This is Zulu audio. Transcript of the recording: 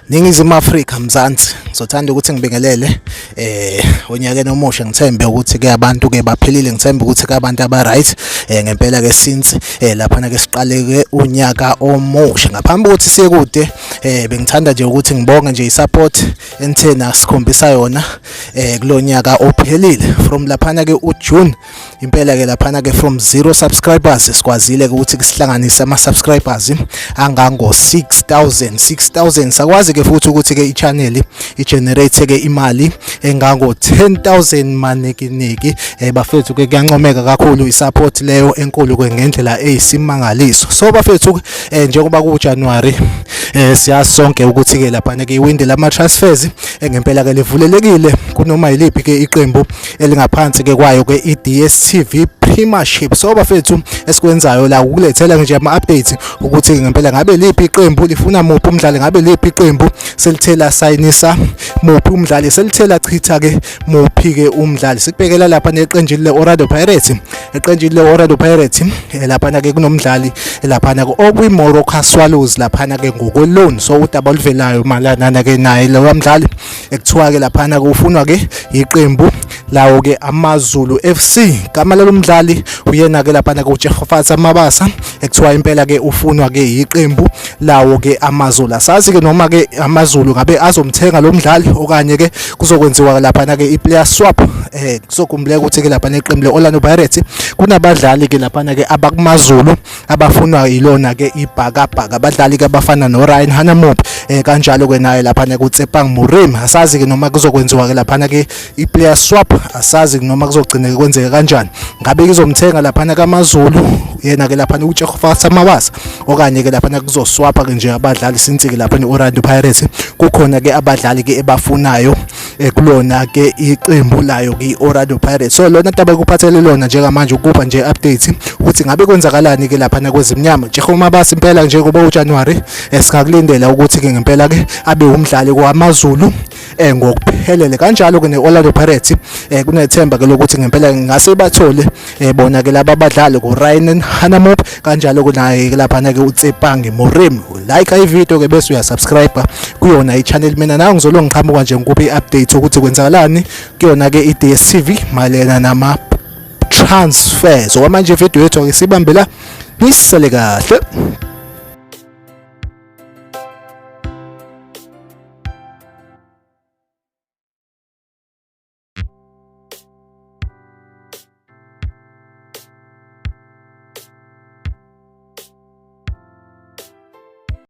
Ningizimu Afrika Mzansi ngizothanda ukuthi ngibingelele onyakeni omusha ngithembe ukuthi ke abantu ke baphilile ngithembe ukuthi ke abantu aba right ngempela ke since lapha na ke siqale ke unyaka omusha ngaphambi ukuthi siye kude bengithanda nje ukuthi ngibonge nje isupport enthena sikhombisa yona kulonyaka ophelile from lapha na ke uJune impela ke lapha na ke from 0 subscribers sikwazile ukuthi sihlanganise ama subscribers angango 6000 sakwazi ke futhi ukuthi ke i-channel i-generate ke imali engango 10,000 manekiniki bafethu ke kuyancomeka kakhulu isupport leyo enkulu ke ngendlela eyisimangaliso. So bafethu njengoba ku January siyazi sonke ukuthi ke lapha ke iwindi lama transfers ngempela ke livulelekile kunoma yiliphi ke iqembu elingaphansi ke kwayo ke iDStv Premiership. So bafethu esikwenzayo la ukulethela nje ama updates ukuthi ngempela ngabe liphi iqembu lifuna muphi umdlali, ngabe liphi iqembu selithela sayinisa muphi umdlali, selithela chitha ke muphi ke umdlali. Sikubhekela lapha neqenjini leOrlando Pirates, eqenjini leOrlando Pirates lapha na ke kunomdlali lapha na ke okwiMoroka Swallows lapha na ke ngokolone. So udaba oluvelayo malana ke naye lo mdlali ekuthiwa ke lapha na ke ufunwa ke iqembu lawo ke AmaZulu FC. Igama lomdlali uyena ke lapha na ke uJehofasa Mabasa ekuthiwa impela ke ufunwa ke iqembu lawo ke AmaZulu. Asazi ke noma ke AmaZulu ngabe azomthenga lo mdlali okanye ke kuzokwenziwa lapha na ke i-player swap. Kuzokumbuleka ukuthi ke lapha neqembu leOrlando Pirates kunabadlali ke lapha na ke abakumaZulu abafunwa yilona ke ibhakabhaka, abadlali ke abafana noRyan Hanamuub kanjalo ke naye lapha na kuTsepang Moremi. Asazi ke noma kuzokwenziwa ke lapha na ke i-player swap, asazi noma kuzogcina kwenzeka kanjani, ngabe kuzomthenga lapha na kaMaZulu yena ke lapha uJehofasa Mabasa okanye ke lapha kuzoswapa ke nje abadlali since ke lapha neOrlando Pirates kukhona ke abadlali ke ebafunayo kulona ke iqembu layo ke iOrlando Pirates. So lona taba kuphathele lona njengamanje ukuba nje update ukuthi ngabe kwenzakalani ke lapha na kwezimnyama. Jehova Mabasa impela nje kuba uJanuary esikakulindela ukuthi ke ngempela ke abe umdlali kwaMaZulu ngokuphelele kanjalo ke neOrlando Pirates kunethemba ke lokuthi ngempela ngase bathole bona ke laba abadlali kuRyan Hanamuub kanjalo kunaye lapha na ke uTsepang Moremi. Like ivideo ke bese uyasubscribe kuyona ichannel mina nawe ngizolo ngiqhamuka nje ngikuphi iupdate ukuthi kwenzakalani kuyona ke iDStv malena nama transfers. So manje video yethu ke sibambela nisele kahle.